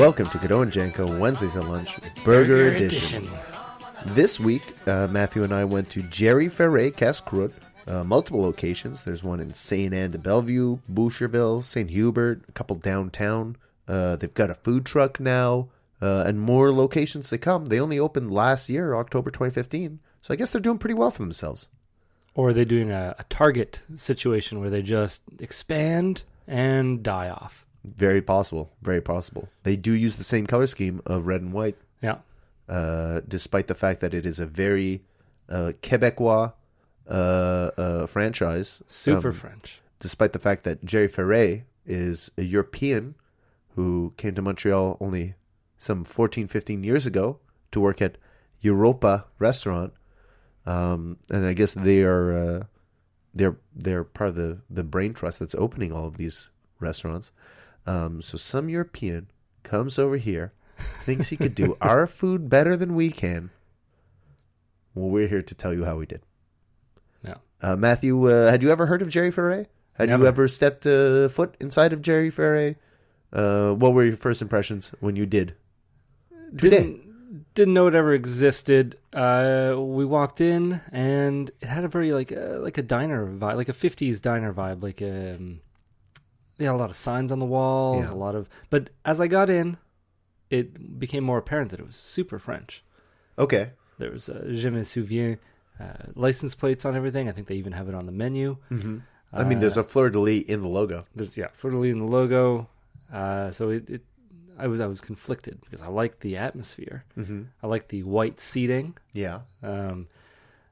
Welcome to Godot and Janko Wednesdays at Lunch Burger Edition. This week, Matthew and I went to Jerry Ferrer Casse-Croûte, multiple locations. There's one in St. Anne de Bellevue, Boucherville, St. Hubert, a couple downtown. They've got a food truck now, and more locations to come. They only opened last year, October 2015, so I guess they're doing pretty well for themselves. Or are they doing a Target situation where they just expand and die off? Very possible. Very possible. They do use the same color scheme of red and white. Yeah. Despite the fact that it is a very Quebecois franchise. Super French. Despite the fact that Jerry Ferrer is a European who came to Montreal only some 14, 15 years ago to work at Europa restaurant. And I guess they're part of the brain trust that's opening all of these restaurants. So some European comes over here, thinks he could do our food better than we can. Well, we're here to tell you how we did. Yeah. Matthew, had you ever heard of Jerry Ferrer? Had Never. you ever stepped foot inside of Jerry Ferrer? What were your first impressions when you did? Didn't know it ever existed. We walked in and it had a very like a diner vibe, like a 50s diner vibe. Like they had a lot of signs on the walls, Yeah. But as I got in, it became more apparent that it was super French. Okay. There was Je me souviens license plates on everything. I think they even have it on the menu. Mm-hmm. I mean, there's a fleur-de-lis in the logo. There's fleur-de-lis in the logo. So I was conflicted because I like the atmosphere. Mm-hmm. I like the white seating. Yeah. The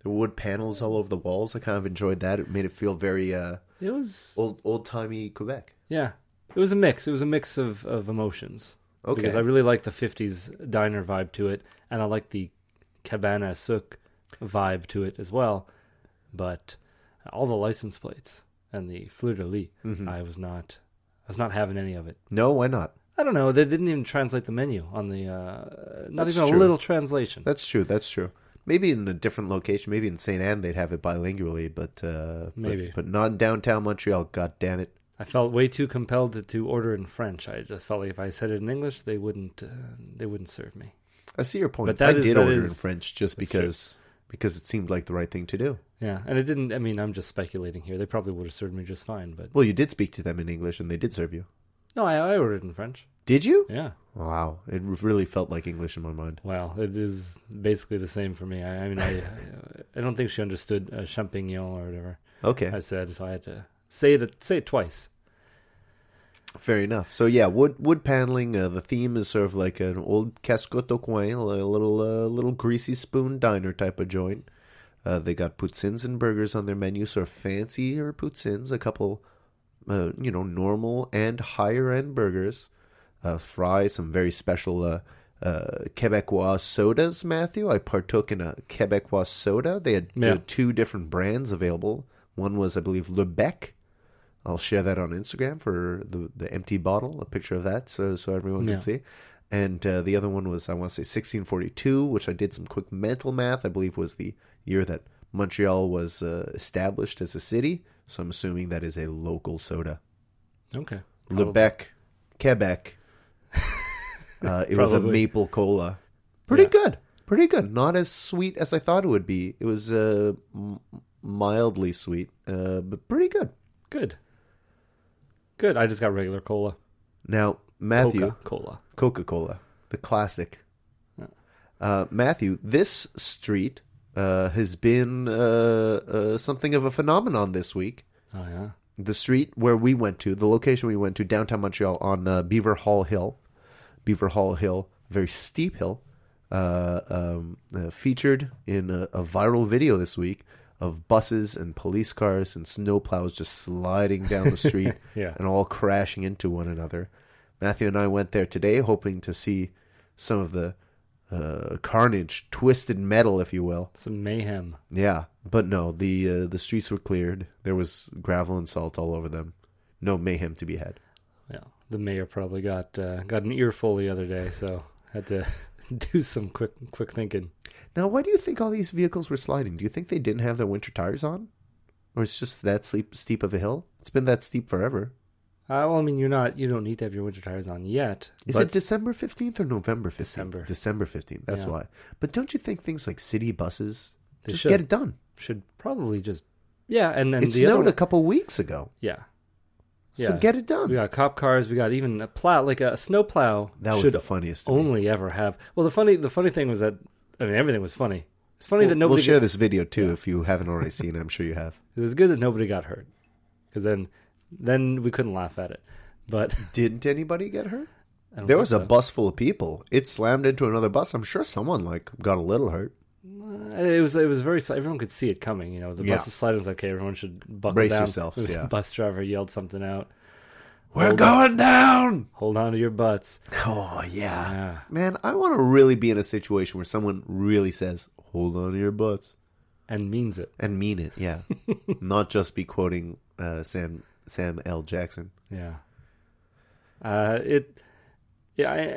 wood panels all over the walls. I kind of enjoyed that. It made it feel very It was old-timey Quebec. Yeah. It was a mix. It was a mix of emotions. Okay. Because I really like the 50s diner vibe to it, and I like the cabana souk vibe to it as well. But all the license plates and the fleur-de-lis, I was not having any of it. No, why not? I don't know. They didn't even translate the menu on the not That's even true. a little translation. That's true. Maybe in a different location, maybe in St. Anne, they'd have it bilingually, but Maybe. but not in downtown Montreal. God damn it! I felt way too compelled to order in French. I just felt like if I said it in English, they wouldn't serve me. I see your point. But that I is- did that order is- in French just that's because it seemed like the right thing to do. Yeah, and it didn't. I mean, I'm just speculating here. They probably would have served me just fine. But Well, you did speak to them in English, and they did serve you. no, I ordered in French. Did you? Yeah. Wow, it really felt like English in my mind. Well, it is basically the same for me. I mean, I don't think she understood champignon or whatever Okay, I said, so I had to say it twice. fair enough. So yeah, wood paneling. The theme is sort of like an old casse-croûte au coin, a little greasy spoon diner type of joint. They got poutines and burgers on their menu, sort of fancier poutines. A couple, normal and higher end burgers. Fries, some very special Quebecois sodas, Matthew. I partook in a Quebecois soda. They had two different brands available. One was, I believe, Le Bec. I'll share that on Instagram for the empty bottle, a picture of that, so everyone can see. And the other one was, I want to say, 1642, which I did some quick mental math. I believe was the year that Montreal was established as a city. So I'm assuming that is a local soda. Okay. Le Bec, Quebec. It was a maple cola. Pretty good. Not as sweet as I thought it would be. It was mildly sweet, but pretty good. Good. I just got regular cola. Now, Matthew, Coca-Cola. the classic. Yeah. Matthew, this street has been something of a phenomenon this week. Oh yeah. The street where we went to, the location we went to, downtown Montreal, on Beaver Hall Hill. Beaver Hall Hill, very steep hill, featured in a viral video this week of buses and police cars and snowplows just sliding down the street Yeah. and all crashing into one another. Matthew and I went there today hoping to see some of the carnage, twisted metal, if you will. Some mayhem. Yeah, but no, the streets were cleared. There was gravel and salt all over them. No mayhem to be had. Yeah. The mayor probably got an earful the other day, so had to do some quick thinking. Now, why do you think all these vehicles were sliding? Do you think they didn't have their winter tires on? Or it's just that steep of a hill? It's been that steep forever. Well, I mean, you don't need to have your winter tires on yet. Is it December 15th or November 15th? December. December 15th. That's Yeah. why. But don't you think things like city buses They just should. get it done? Should probably just and It the other snowed one, a couple weeks ago. yeah. So get it done. We got cop cars. We got even a plow, like a snow plow. That was should the funniest to me. only ever have. Well, the funny thing was that everything was funny. It's funny that nobody. We'll share this video too if you haven't already seen it. I'm sure you have. It was good that nobody got hurt, because then we couldn't laugh at it. But Didn't anybody get hurt? I don't There think was a so. bus full of people. It slammed into another bus. I'm sure someone got a little hurt. It was very. Everyone could see it coming. You know, the Yeah. bus is sliding. It was like, okay, everyone should buckle Brace down. yourselves, The yeah. bus driver yelled something out. We're Hold going down. Hold on to your butts. Oh yeah. Yeah. Man, I want to really be in a situation where someone really says, "Hold on to your butts," And means it. and mean it. Yeah, not just be quoting Sam L. Jackson. Yeah. I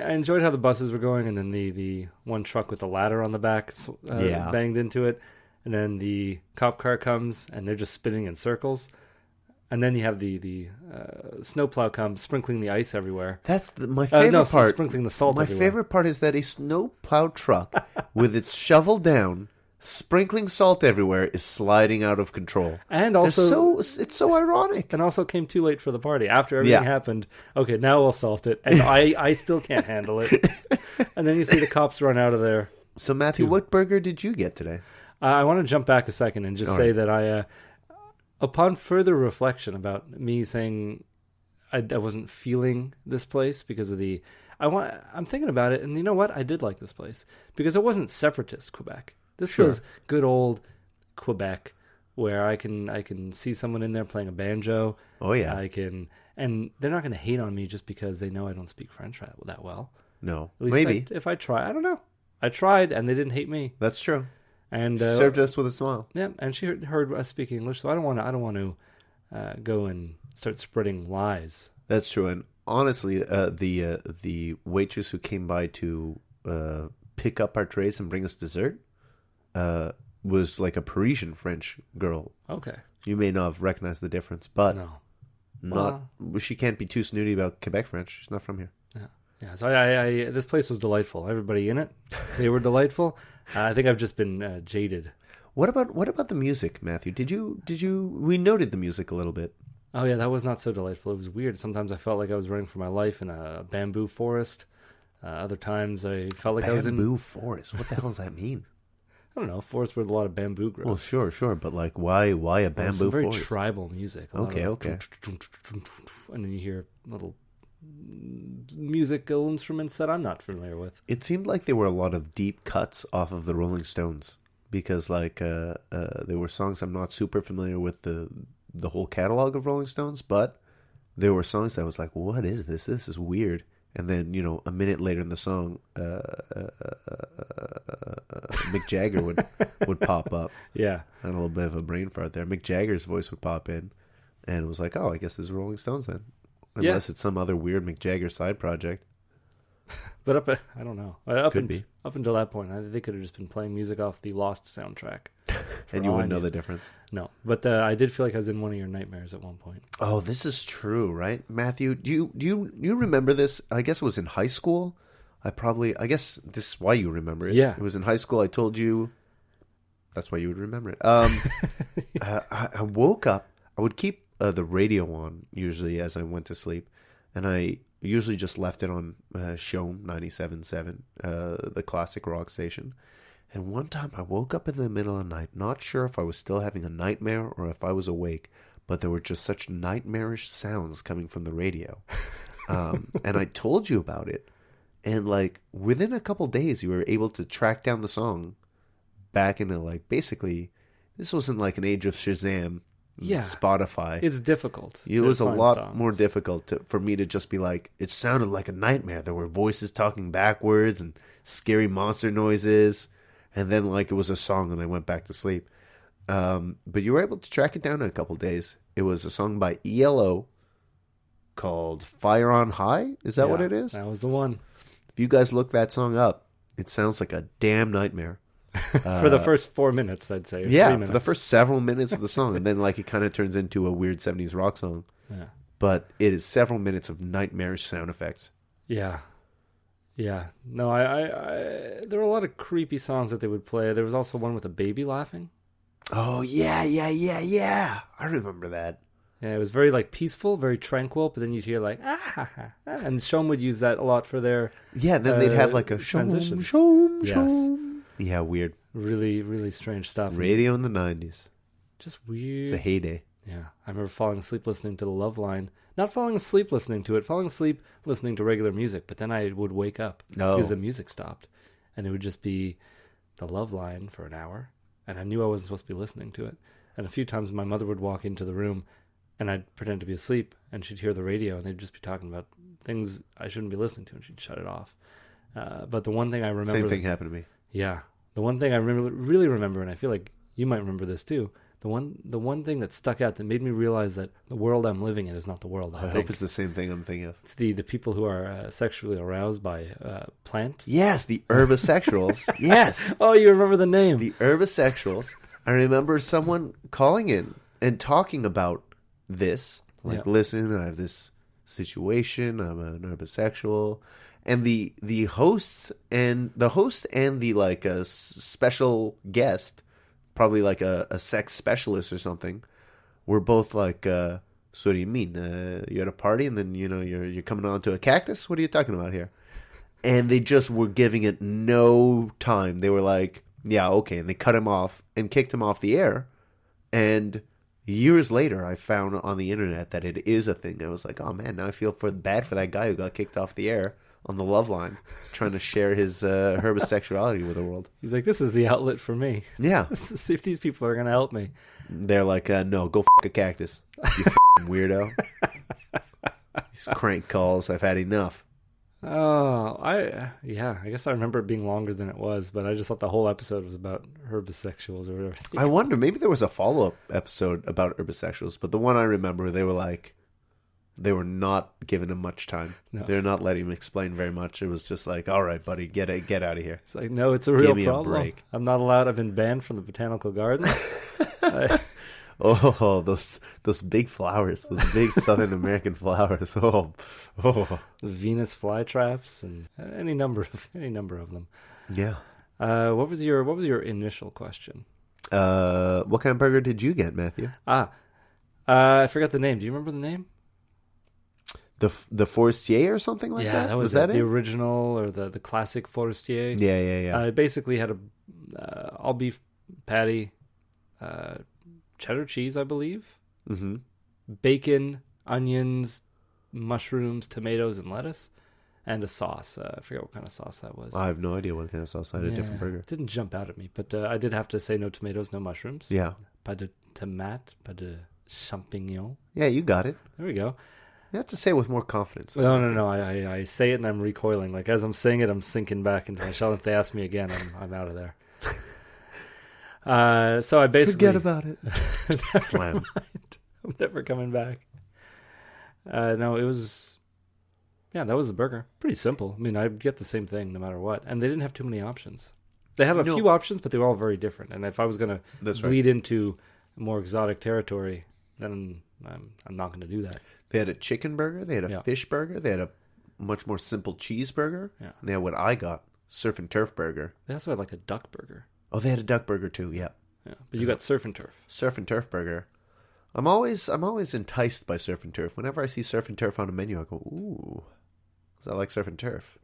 enjoyed how the buses were going, and then the one truck with the ladder on the back Yeah. banged into it, and then the cop car comes, and they're just spinning in circles, and then you have the snowplow comes, sprinkling the ice everywhere. That's my favorite part. Sprinkling the salt. My everywhere. favorite part is that a snow plow truck with its shovel down, sprinkling salt everywhere, is sliding out of control. And also, it's so ironic. and also came too late for the party. After everything happened, okay, now we'll salt it, and I still can't handle it. And then you see the cops run out of there. So Matthew, what burger did you get today? I want to jump back a second and just say that I, upon further reflection about me saying I wasn't feeling this place because of I'm thinking about it, and you know what? I did like this place because it wasn't separatist Quebec. This Sure. was good old Quebec, where I can see someone in there playing a banjo. Oh yeah. And they're not going to hate on me just because they know I don't speak French that well. No. At least Maybe. if I try, I don't know. I tried, and they didn't hate me. That's true. And Served us with a smile. yeah, and she heard us speaking English, so I don't want to go and start spreading lies. That's true. And honestly, the waitress who came by to pick up our trays and bring us dessert was like a Parisian French girl. Okay. You may not have recognized the difference, but No. she can't be too snooty about Quebec French. She's not from here. Yeah. So I this place was delightful. Everybody in it, they were delightful. I think I've just been jaded. What about the music, Matthew? Did you? We noted the music a little bit. Oh yeah, that was not so delightful. It was weird. Sometimes I felt like I was running for my life in a bamboo forest. Other times I felt like I was in Bamboo forest. What the hell does that mean? I don't know, a forest with a lot of bamboo Well, grows. sure, but like, why a bamboo Some very forest? tribal music. A lot of Okay. And then you hear little musical instruments that I'm not familiar with. It seemed like there were a lot of deep cuts off of the Rolling Stones because, like, there were songs I'm not super familiar with the whole catalog of Rolling Stones, but there were songs that was like, what is this? This is weird. And then, a minute later in the song, Mick Jagger would pop up. Yeah. I had a little bit of a brain fart there. Mick Jagger's voice would pop in, and it was like, oh, I guess this is Rolling Stones then. Unless it's some other weird Mick Jagger side project. But I don't know. Could be. Up until that point, they could have just been playing music off the Lost soundtrack. And you wouldn't know the difference. No, but I did feel like I was in one of your nightmares at one point. Oh, this is true, right? Matthew, do you remember this? I guess it was in high school. I guess this is why you remember it. Yeah. It was in high school. I told you. That's why you would remember it. I woke up. I would keep the radio on usually as I went to sleep. And I usually just left it on Show 97.7, the classic rock station. And one time I woke up in the middle of the night, not sure if I was still having a nightmare or if I was awake, but there were just such nightmarish sounds coming from the radio. And I told you about it. And like within a couple days, you were able to track down the song back into like basically, this wasn't like an age of Shazam. Yeah. Spotify. It's difficult. It was a lot more difficult for me to just be like, it sounded like a nightmare. There were voices talking backwards and scary monster noises. And then like it was a song and I went back to sleep. But you were able to track it down in a couple days. It was a song by ELO called Fire on High. Is that what it is? That was the one. If you guys look that song up, it sounds like a damn nightmare. For the first 4 minutes, I'd say. Yeah, 3 for minutes. the first several minutes of the song. And then like it kind of turns into a weird 70s rock song. Yeah. but it is several minutes of nightmarish sound effects. Yeah. Yeah. No, I there were a lot of creepy songs that they would play. There was also one with a baby laughing. Oh, yeah. I remember that. Yeah, it was very like peaceful, very tranquil, but then you'd hear like and Shom would use that a lot for their then they'd have like a transitions. Shom. Yeah, weird. Really, really strange stuff. Radio in the 90s. Just weird. It's a heyday. Yeah, I remember falling asleep listening to the Love Line. Not falling asleep listening to it, falling asleep listening to regular music, but then I would wake up because the music stopped, and it would just be the Love Line for an hour, and I knew I wasn't supposed to be listening to it. And a few times my mother would walk into the room, and I'd pretend to be asleep, and she'd hear the radio, and they'd just be talking about things I shouldn't be listening to, and she'd shut it off. But the one thing I remember... Same thing happened to me. Yeah. The one thing I really remember, and I feel like you might remember this too, the one thing that stuck out that made me realize that the world I'm living in is not the world I think. Hope it's the same thing I'm thinking of. It's the people who are sexually aroused by plants. Yes, the herbosexuals. Yes. Oh, you remember the name. The herbosexuals. I remember someone calling in and talking about this. Like, listen, I have this situation. I'm an herbosexual. And the host and the like a special guest, probably like a sex specialist or something, were both like, so what do you mean? You're at a party and then you're coming onto a cactus? What are you talking about here? And they just were giving it no time. They were like, yeah, okay, and they cut him off and kicked him off the air. And years later, I found on the internet that it is a thing. I was like, oh man, now I feel bad for that guy who got kicked off the air on the Love Line, trying to share his herbosexuality with the world. He's like, this is the outlet for me. Yeah. See if these people are going to help me. They're like, no, go a cactus, you weirdo. These crank calls, I've had enough. Oh, I guess I remember it being longer than it was, but I just thought the whole episode was about herbosexuals or whatever. I wonder, maybe there was a follow-up episode about herbosexuals, but the one I remember, they were like, they were not giving him much time. No. They're not letting him explain very much. It was just like, all right, buddy, get out of here. It's like, no, it's a real problem. Give me a break. I'm not allowed. I've been banned from the botanical gardens. Oh, those big flowers, those big Southern American flowers. Oh, Venus flytraps and any number of them. Yeah. What was your initial question? What kind of burger did you get, Matthew? I forgot the name. Do you remember the name? The Forestier or something like that? Yeah, that was that the original or the classic Forestier. Yeah. It basically had a all beef patty, cheddar cheese, I believe, bacon, onions, mushrooms, tomatoes, and lettuce, and a sauce. I forget what kind of sauce that was. I have no idea what kind of sauce. I had a different burger. It didn't jump out at me, but I did have to say no tomatoes, no mushrooms. Yeah. Pas de tomate, pas de champignon. Yeah, you got it. There we go. You have to say it with more confidence. No. I say it and I'm recoiling. Like as I'm saying it, I'm sinking back into my shell. If they ask me again, I'm out of there. So I basically forget about it. Slam. I'm never coming back. No, it was. Yeah, that was the burger. Pretty simple. I mean, I'd get the same thing no matter what, and they didn't have too many options. They had a few options, but they were all very different. And if I was going to bleed into more exotic territory, then I'm not going to do that. They had a chicken burger. They had a fish burger. They had a much more simple cheeseburger. Yeah. They had what I got, surf and turf burger. They also had like a duck burger. Oh, they had a duck burger too. Yeah. Yeah, but you got surf and turf. Surf and turf burger. I'm always enticed by surf and turf. Whenever I see surf and turf on a menu, I go, ooh, because I like surf and turf.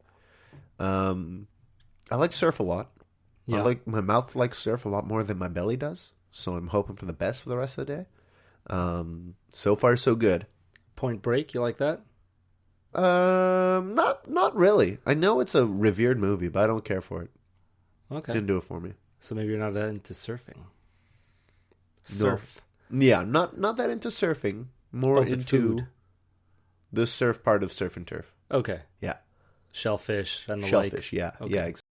I like surf a lot. Yeah. My mouth likes surf a lot more than my belly does. So I'm hoping for the best for the rest of the day. So far, so good. Point Break, you like that? Not really. I know it's a revered movie, but I don't care for it. Okay. Didn't do it for me. So maybe you're not that into surfing. Surf. No. Yeah, not that into surfing. More into food. The surf part of surf and turf. Okay. Yeah. Shellfish and the like. Shellfish, yeah. Okay. Yeah, exactly.